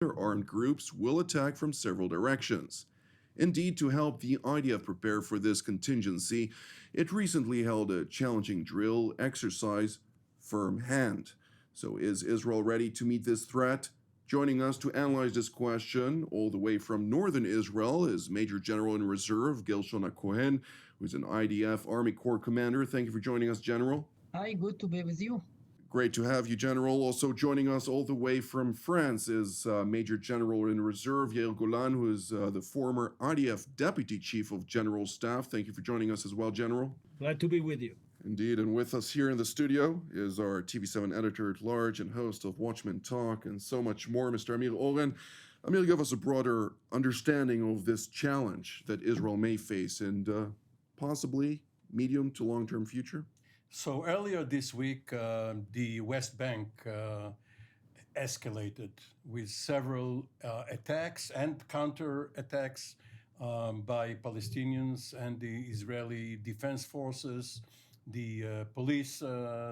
armed groups will attack from several directions. Indeed, to help the IDF prepare for this contingency, it recently held a challenging drill exercise, Firm Hand. So, is Israel ready to meet this threat? Joining us to analyze this question, all the way from northern Israel, is Major General in Reserve Gilshon Cohen, who's an IDF Army Corps commander. Thank you for joining us, General. Hi, good to be with you. Great to have you, General. Also joining us all the way from France is Major General in Reserve Yair Golan, who is the former IDF Deputy Chief of General Staff. Thank you for joining us as well, General. Glad to be with you. Indeed, and with us here in the studio is our TV7 editor-at-large and host of Watchmen Talk and so much more, Mr. Amir Oren. Amir, give us a broader understanding of this challenge that Israel may face in possibly medium to long-term future. So earlier this week, the West Bank escalated with several attacks and counter-attacks by Palestinians and the Israeli Defense Forces, the police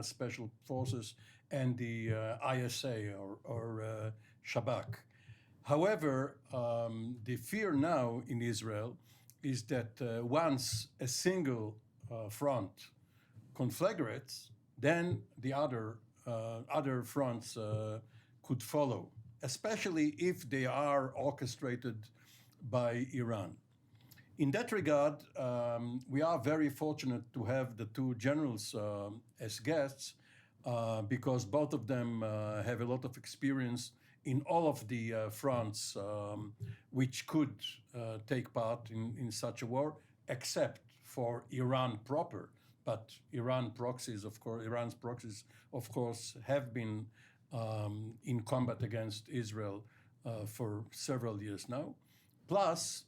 special forces, and the ISA or Shabak. However, the fear now in Israel is that once a single front conflagrates, then the other fronts could follow, especially if they are orchestrated by Iran. In that regard, we are very fortunate to have the two generals as guests because both of them have a lot of experience in all of the fronts which could take part in such a war, except for Iran proper. But Iran's proxies, of course, have been in combat against Israel for several years now. Plus,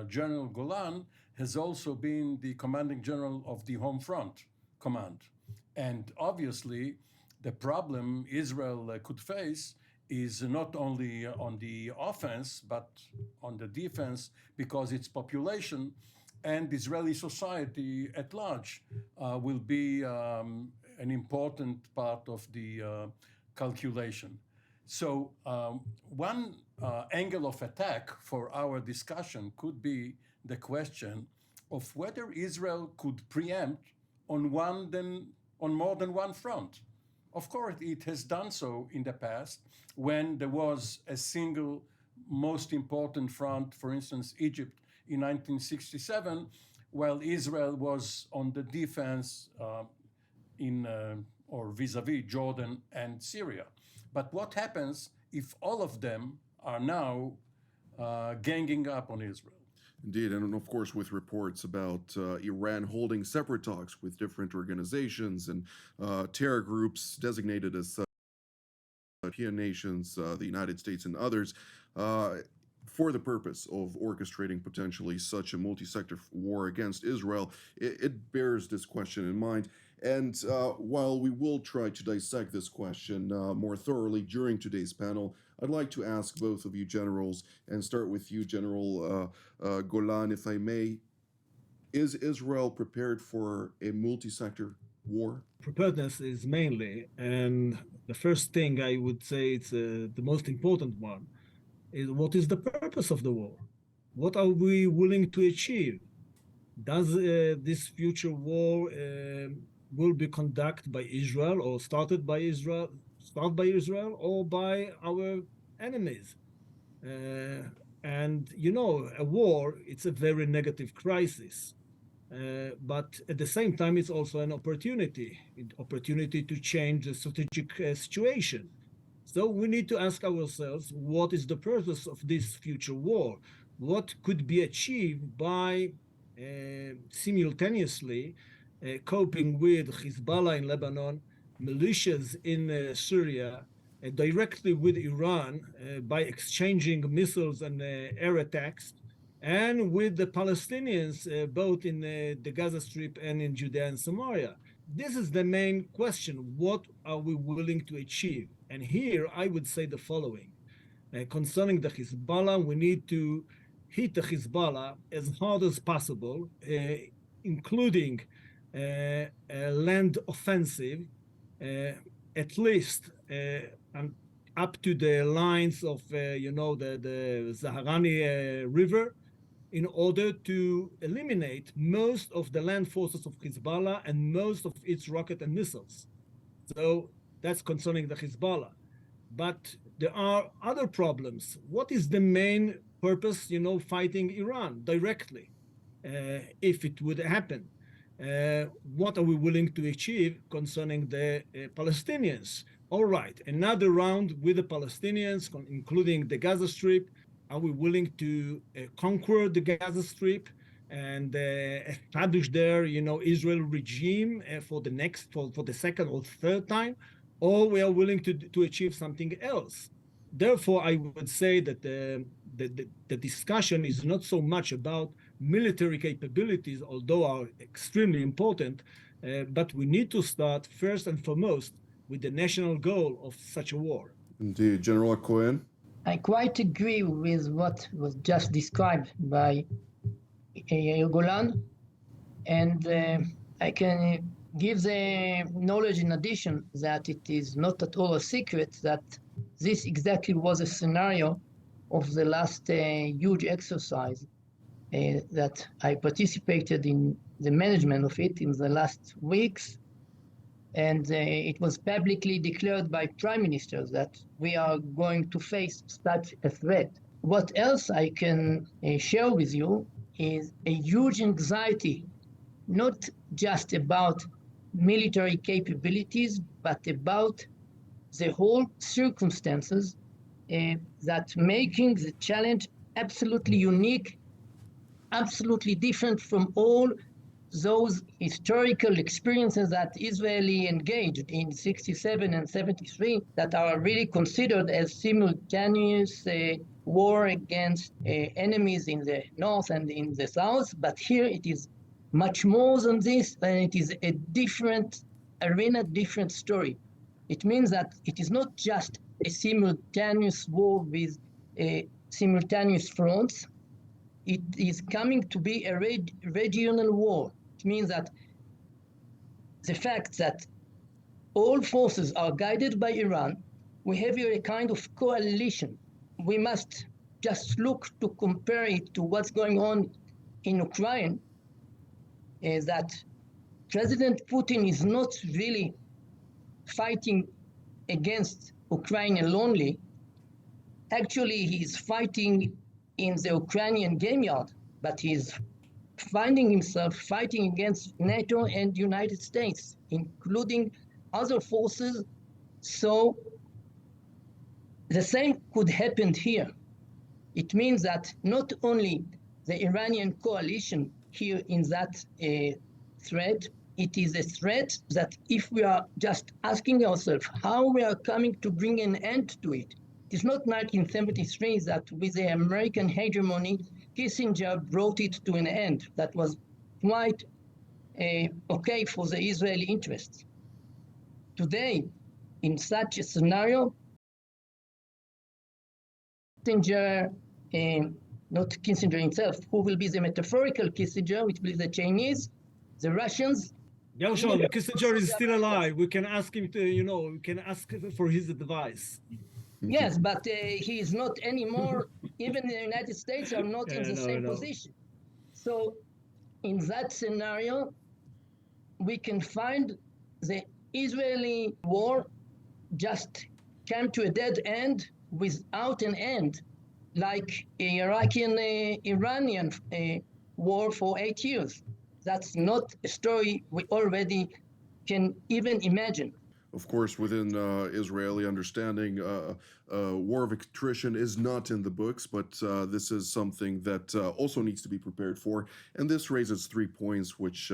General Golan has also been the commanding general of the Home Front Command. And obviously, the problem Israel could face is not only on the offense, but on the defense, because its population and Israeli society at large will be an important part of the calculation. So one angle of attack for our discussion could be the question of whether Israel could preempt on more than one front. Of course, it has done so in the past when there was a single most important front, for instance, Egypt in 1967, while Israel was on the defense or vis-a-vis Jordan and Syria. But what happens if all of them are now ganging up on Israel? Indeed, and of course, with reports about Iran holding separate talks with different organizations and terror groups designated as European nations, the United States, and others, for the purpose of orchestrating potentially such a multi-sector war against Israel, it bears this question in mind. And while we will try to dissect this question more thoroughly during today's panel, I'd like to ask both of you generals, and start with you, General Golan, if I may. Is Israel prepared for a multi-sector war? Preparedness is mainly, and the first thing I would say it's the most important one, is what is the purpose of the war? What are we willing to achieve? Does this future war will be conducted by Israel or start by Israel or by our enemies? And you know, a war, it's a very negative crisis. But at the same time, it's also an opportunity to change the strategic situation. So we need to ask ourselves, what is the purpose of this future war? What could be achieved by simultaneously coping with Hezbollah in Lebanon, militias in Syria, directly with Iran by exchanging missiles and air attacks, and with the Palestinians both in the Gaza Strip and in Judea and Samaria. This is the main question. What are we willing to achieve? And here I would say the following. Concerning the Hezbollah, we need to hit the Hezbollah as hard as possible, including a land offensive, at least up to the lines of, the Zaharani River, in order to eliminate most of the land forces of Hezbollah and most of its rocket and missiles. So that's concerning the Hezbollah. But there are other problems. What is the main purpose, fighting Iran directly, if it would happen? What are we willing to achieve concerning the Palestinians? All right, another round with the Palestinians, including the Gaza Strip. Are we willing to conquer the Gaza Strip and establish there, Israel regime for the second or third time, or we are willing to achieve something else? Therefore, I would say that the discussion is not so much about military capabilities, although are extremely important, but we need to start first and foremost with the national goal of such a war. Indeed. General Cohen? I quite agree with what was just described by Yair Golan, and I can give the knowledge in addition that it is not at all a secret that this exactly was a scenario of the last huge exercise that I participated in the management of it in the last weeks. And it was publicly declared by prime ministers that we are going to face such a threat. What else I can share with you is a huge anxiety, not just about military capabilities, but about the whole circumstances that making the challenge absolutely unique, absolutely different from all those historical experiences that Israeli engaged in 67 and 73 that are really considered as simultaneous war against enemies in the north and in the south. But here it is much more than this, and it is a different arena, different story. It means that it is not just a simultaneous war with simultaneous fronts. It is coming to be a regional war. It means that the fact that all forces are guided by Iran, we have here a kind of coalition. We must just look to compare it to what's going on in Ukraine, that President Putin is not really fighting against Ukraine alone. Actually, he's fighting in the Ukrainian game yard, but he's finding himself fighting against NATO and United States, including other forces. So the same could happen here. It means that not only the Iranian coalition here in that threat, it is a threat that if we are just asking ourselves how we are coming to bring an end to it, it is not 1973 that with the American hegemony, Kissinger brought it to an end. That was quite okay for the Israeli interests. Today, in such a scenario, Kissinger, not Kissinger himself, who will be the metaphorical Kissinger, which will be the Chinese, the Russians. Gershon, Kissinger is still alive. We can ask him to, we can ask for his advice. Yes, but he is not anymore. Even the United States are not in the same position. So in that scenario, we can find the Israeli war just came to a dead end without an end, like a Iranian war for 8 years. That's not a story we already can even imagine. Of course, within Israeli understanding, war of attrition is not in the books, but this is something that also needs to be prepared for. And this raises 3 points, which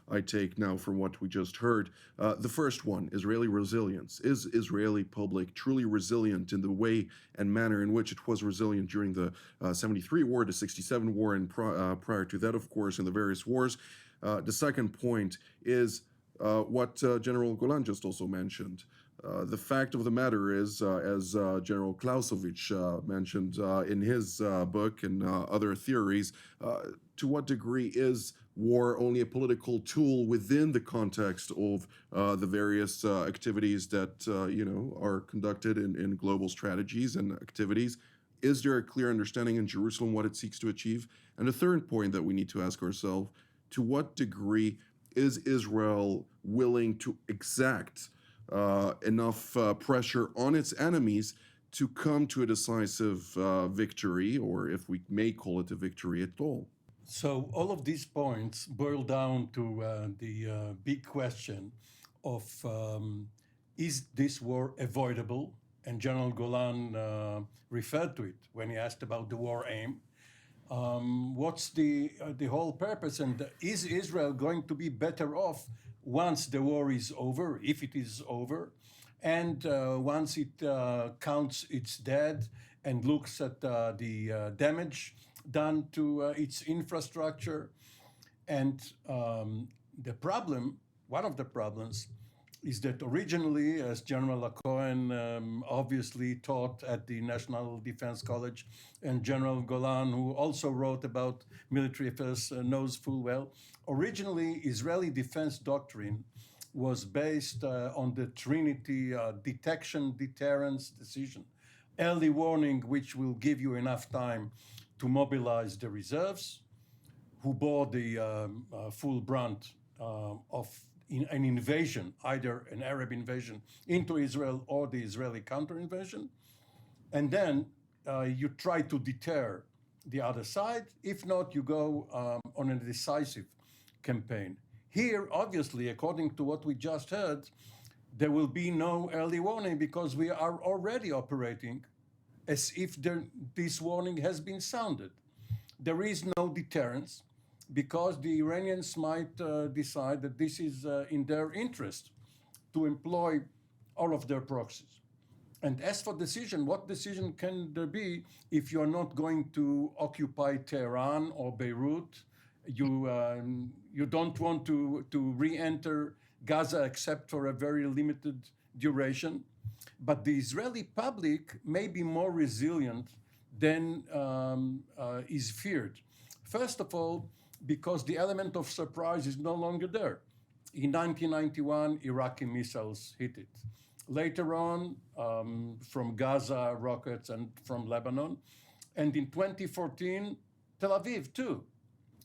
I take now from what we just heard. The first one, Israeli resilience. Is Israeli public truly resilient in the way and manner in which it was resilient during the 73 war, the 67 war, and prior to that, of course, in the various wars? The second point is what General Golan just also mentioned. The fact of the matter is, as General Clausewitz mentioned in his book and other theories, to what degree is war only a political tool within the context of the various activities that are conducted in global strategies and activities? Is there a clear understanding in Jerusalem what it seeks to achieve? And the third point that we need to ask ourselves, to what degree is Israel willing to exact enough pressure on its enemies to come to a decisive victory, or if we may call it a victory at all? So all of these points boil down to the big question of is this war avoidable? And General Golan referred to it when he asked about the war aim. What's the whole purpose? And is Israel going to be better off once the war is over, if it is over, and once it counts its dead and looks at the damage done to its infrastructure? And the problem, one of the problems, is that originally, as General Cohen obviously taught at the National Defense College, and General Golan, who also wrote about military affairs, knows full well, originally Israeli defense doctrine was based on the Trinity detection, deterrence, decision. Early warning, which will give you enough time to mobilize the reserves, who bore the full brunt of an invasion, either an Arab invasion into Israel or the Israeli counter-invasion. And then you try to deter the other side. If not, you go on a decisive campaign. Here, obviously, according to what we just heard, there will be no early warning because we are already operating as if this warning has been sounded. There is no deterrence, because the Iranians might decide that this is in their interest to employ all of their proxies. And as for decision, what decision can there be if you're not going to occupy Tehran or Beirut? You don't want to re-enter Gaza except for a very limited duration. But the Israeli public may be more resilient than is feared. First of all, because the element of surprise is no longer there. In 1991, Iraqi missiles hit it. Later on, from Gaza, rockets, and from Lebanon. And in 2014, Tel Aviv, too,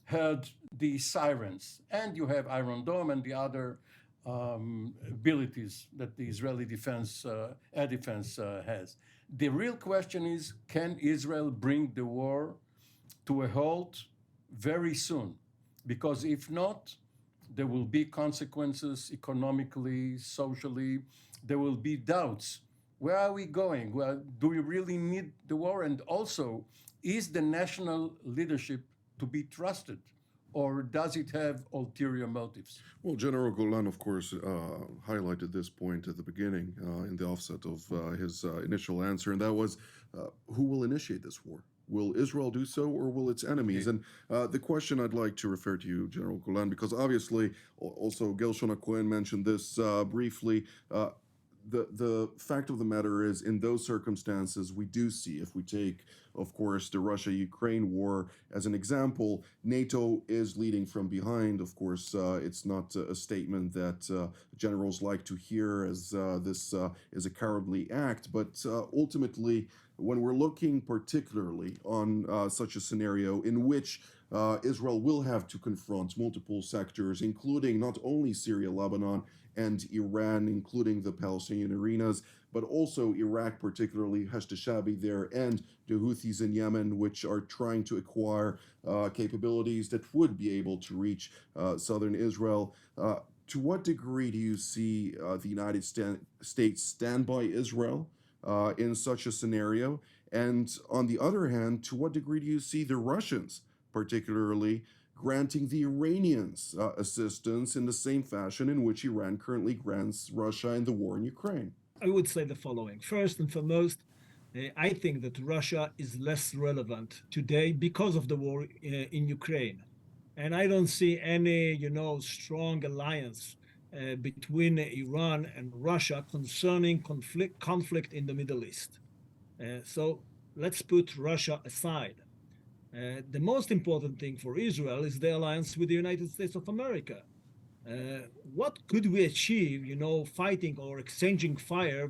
heard the sirens. And you have Iron Dome and the other abilities that the Israeli defense, air defense has. The real question is, can Israel bring the war to a halt very soon? Because if not, there will be consequences economically, socially. There will be doubts. Where are we going? Well, do we really need the war? And also, is the national leadership to be trusted? Or does it have ulterior motives? Well, General Golan, of course, highlighted this point at the beginning in the offset of his initial answer, and that was who will initiate this war? Will Israel do so, or will its enemies? And the question I'd like to refer to you, General Golan, because obviously also Gershon Cohen mentioned this briefly. The fact of the matter is, in those circumstances, we do see, if we take, of course, the Russia-Ukraine war as an example, NATO is leading from behind. Of course, it's not a statement that generals like to hear, as this is a cowardly act. But ultimately, when we're looking particularly on such a scenario in which Israel will have to confront multiple sectors, including not only Syria, Lebanon, and Iran, including the Palestinian arenas, but also Iraq, particularly Hashd-Shabi there, and the Houthis in Yemen, which are trying to acquire capabilities that would be able to reach southern Israel. To what degree do you see the United States stand by Israel in such a scenario? And on the other hand, to what degree do you see the Russians, particularly, granting the Iranians assistance in the same fashion in which Iran currently grants Russia in the war in Ukraine? I would say the following. First and foremost, I think that Russia is less relevant today because of the war in Ukraine. And I don't see any, strong alliance between Iran and Russia concerning conflict in the Middle East. So let's put Russia aside. The most important thing for Israel is the alliance with the United States of America. What could we achieve, fighting or exchanging fire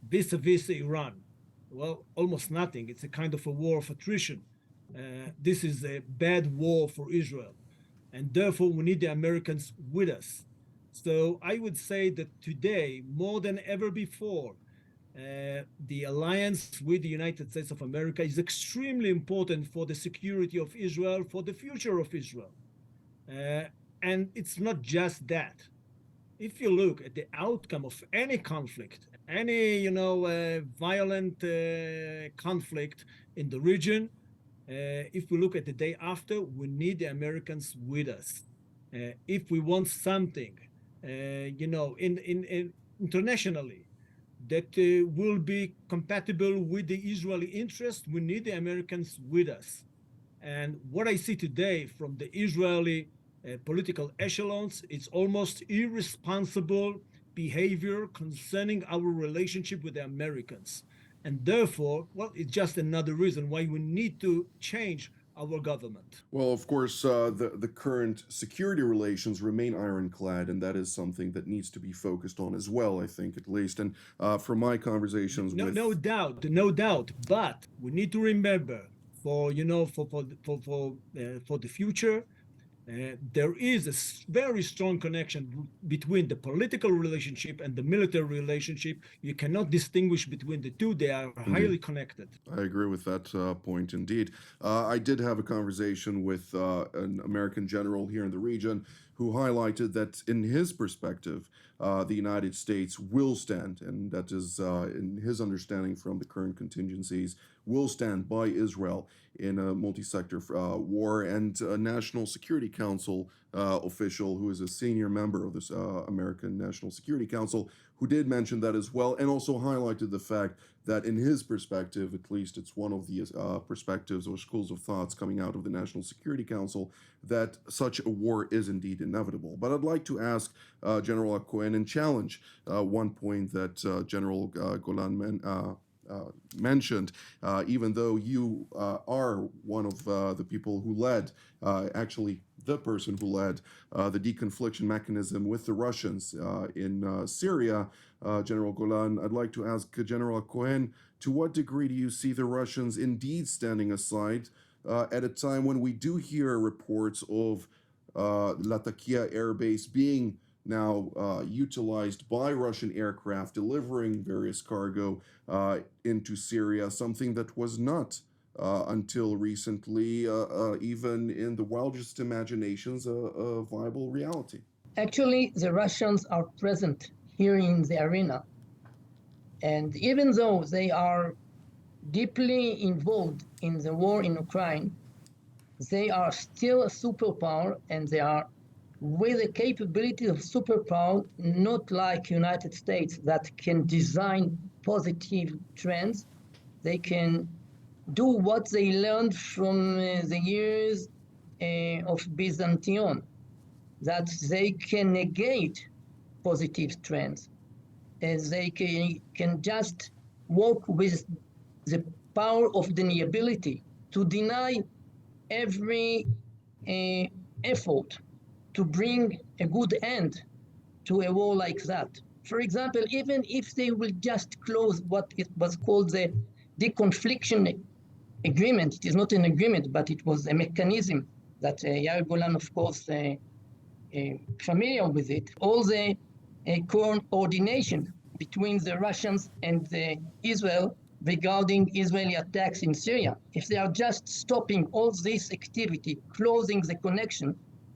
vis-a-vis Iran? Well, almost nothing. It's a kind of a war of attrition. This is a bad war for Israel, and therefore we need the Americans with us. So I would say that today, more than ever before, the alliance with the United States of America is extremely important for the security of Israel, for the future of Israel. And it's not just that. If you look at the outcome of any conflict, any violent conflict in the region, if we look at the day after, we need the Americans with us. If we want something, internationally, that will be compatible with the Israeli interest, we need the Americans with us. And what I see today from the Israeli political echelons, it's almost irresponsible behavior concerning our relationship with the Americans. And therefore, well, it's just another reason why we need to change our government. Well, of course, the current security relations remain ironclad, and that is something that needs to be focused on as well, I think, at least. And from my conversations with... No doubt. But we need to remember, for the future, there is a very strong connection between the political relationship and the military relationship. You cannot distinguish between the two. They are highly connected. I agree with that point indeed. I did have a conversation with an American general here in the region who highlighted that in his perspective, the United States will stand, and that is in his understanding from the current contingencies, will stand by Israel in a multi-sector war. And a National Security Council official who is a senior member of this American National Security Council, who did mention that as well, and also highlighted the fact that in his perspective, at least it's one of the perspectives or schools of thoughts coming out of the National Security Council, that such a war is indeed inevitable. But I'd like to ask General Cohen and challenge one point that General Golan mentioned, even though you are one of the people who led, actually the person who led the deconfliction mechanism with the Russians in Syria, General Golan, I'd like to ask General Cohen, to what degree do you see the Russians indeed standing aside at a time when we do hear reports of Latakia Air Base being now utilized by Russian aircraft, delivering various cargo into Syria, something that was not until recently, even in the wildest imaginations, a viable reality? Actually, the Russians are present here in the arena. And even though they are deeply involved in the war in Ukraine, they are still a superpower, and they are with the capability of superpower, not like United States that can design positive trends. They can do what they learned from the years of Byzantium, that they can negate positive trends. They can just work with the power of deniability to deny every effort to bring a good end to a war like that. For example, even if they will just close what it was called the deconfliction agreement, it is not an agreement, but it was a mechanism that Yair Golan, of course, familiar with it. All the coordination between the Russians and Israel regarding Israeli attacks in Syria. If they are just stopping all this activity, closing the connection,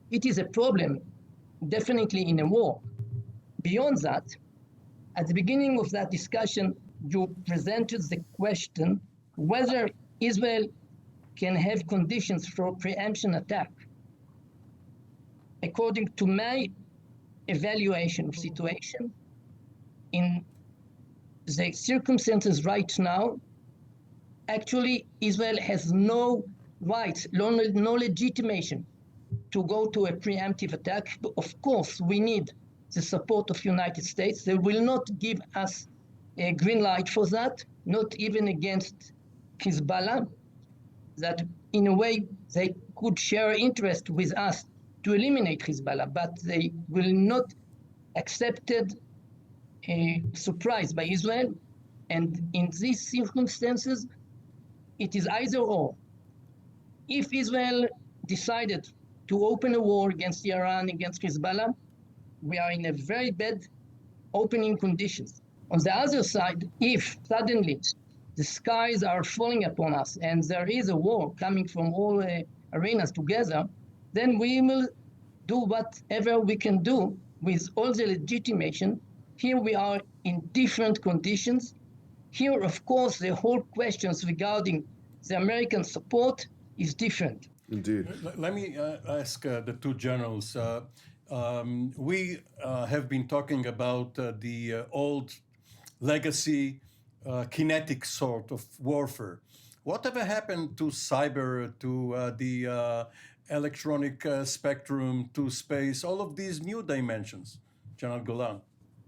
it is a problem, definitely in a war. Beyond that, at the beginning of that discussion, you presented the question whether Israel can have conditions for preemption attack. According to my evaluation of situation, in the circumstances right now, actually Israel has no rights, no legitimation to go to a preemptive attack. Of course, we need the support of United States. They will not give us a green light for that, not even against Hezbollah. that in a way they could share interest with us to eliminate Hezbollah, but they will not accepted surprise by Israel. And in these circumstances, it is either or. If Israel decided to open a war against Iran, against Hezbollah, we are in a very bad opening conditions. On the other side, if suddenly the skies are falling upon us and there is a war coming from all arenas together, then we will do whatever we can do with all the legitimation. Here we are in different conditions. Here, of course, the whole questions regarding the American support is different. Indeed. Let me ask the two generals. We have been talking about the old legacy kinetic sort of warfare. Whatever happened to cyber, to the electronic spectrum, to space, all of these new dimensions? General Golan.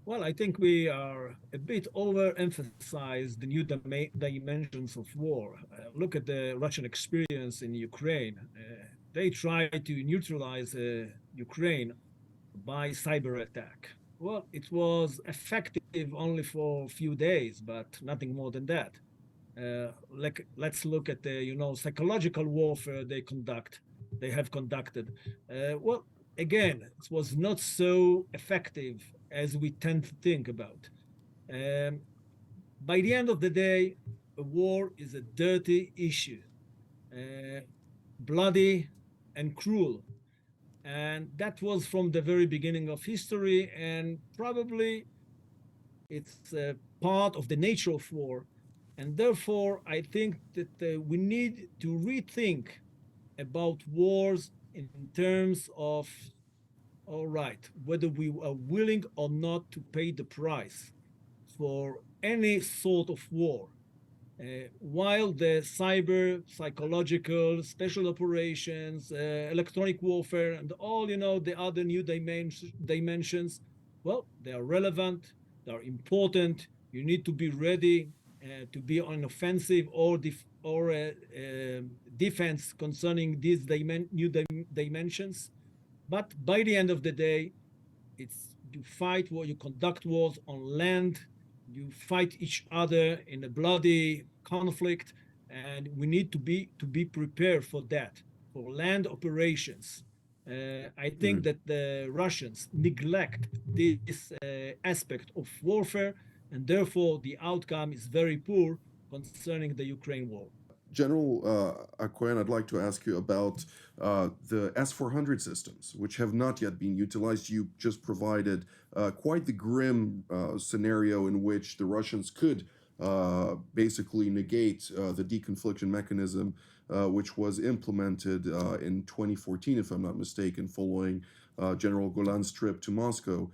Well, I think we are a bit overemphasize the new dimensions of war. Look at the Russian experience in Ukraine. They tried to neutralize Ukraine by cyber attack. Well, it was effective only for a few days, but nothing more than that. Let's look at the psychological warfare they have conducted. Well, again, it was not so effective as we tend to think about. By the end of the day, a war is a dirty issue, bloody and cruel. And that was from the very beginning of history, and probably it's a part of the nature of war. And therefore, I think that we need to rethink about wars in terms of, all right, whether we are willing or not to pay the price for any sort of war. While the cyber, psychological, special operations, electronic warfare, and all the other new dimensions, well, they are relevant, they are important. You need to be ready to be on offensive or defense concerning these new dimensions. But by the end of the day, it's you fight war, you conduct wars on land, you fight each other in a bloody conflict, and we need to be prepared for that, for land operations. I think that the Russians neglect this aspect of warfare, and therefore the outcome is very poor concerning the Ukraine war. General Acquain, I'd like to ask you about the S-400 systems, which have not yet been utilized. You just provided quite the grim scenario in which the Russians could basically negate the deconfliction mechanism, which was implemented in 2014, if I'm not mistaken, following General Golan's trip to Moscow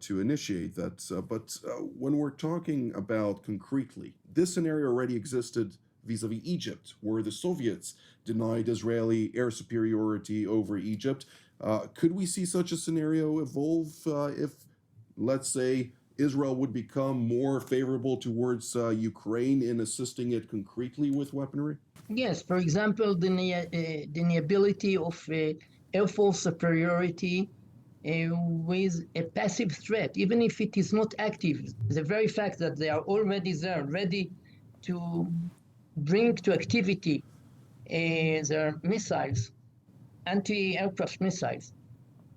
to initiate that. But when we're talking about concretely, this scenario already existed vis-a-vis Egypt, where the Soviets denied Israeli air superiority over Egypt. Could we see such a scenario evolve if, let's say, Israel would become more favorable towards Ukraine in assisting it concretely with weaponry? Yes, for example, the deniability of Air Force superiority with a passive threat, even if it is not active. The very fact that they are already there, ready to bring to activity their missiles, anti-aircraft missiles,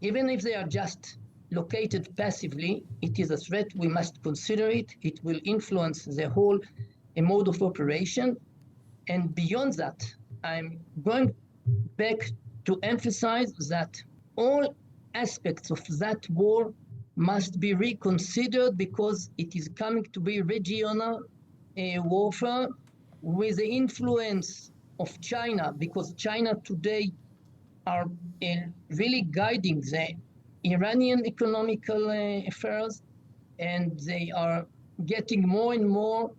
even if they are just located passively, it is a threat. We must consider it. It will influence the whole mode of operation. And beyond that, I'm going back to emphasize that all aspects of that war must be reconsidered, because it is coming to be regional warfare with the influence of China, because China today are really guiding the Iranian economical affairs, and they are getting more and more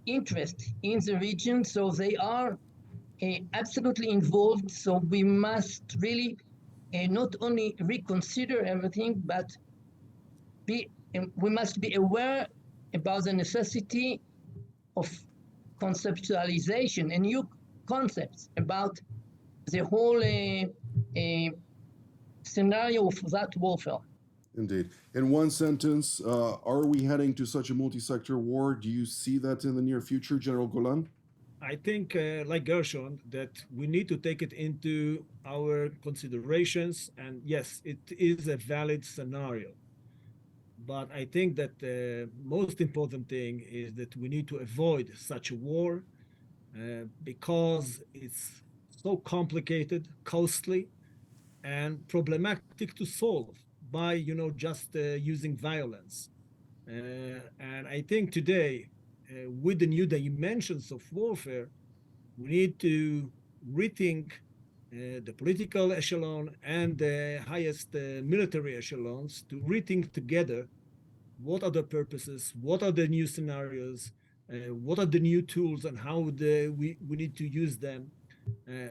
interest in the region. So they are absolutely involved. So we must really not only reconsider everything, but we must be aware about the necessity of conceptualization, a new concepts about the whole scenario of that warfare. Indeed. In one sentence, are we heading to such a multi-sector war? Do you see that in the near future, General Golan? I think, like Gershon, that we need to take it into our considerations. And yes, it is a valid scenario. But I think that the most important thing is that we need to avoid such a war because it's so complicated, costly, and problematic to solve by, just using violence. And I think today, with the new dimensions of warfare, we need to rethink the political echelon and the highest military echelons to rethink together what are the purposes, what are the new scenarios, what are the new tools, and how we need to use them.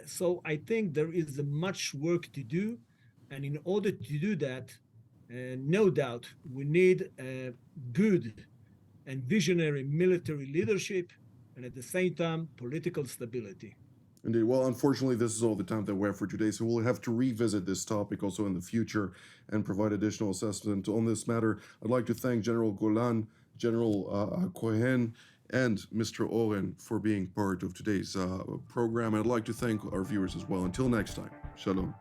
So I think there is much work to do. And in order to do that, no doubt, we need good and visionary military leadership, and at the same time, political stability. Indeed. Well, unfortunately, this is all the time that we have for today, so we'll have to revisit this topic also in the future and provide additional assessment on this matter. I'd like to thank General Golan, General Cohen, and Mr. Oren for being part of today's program. I'd like to thank our viewers as well. Until next time, shalom.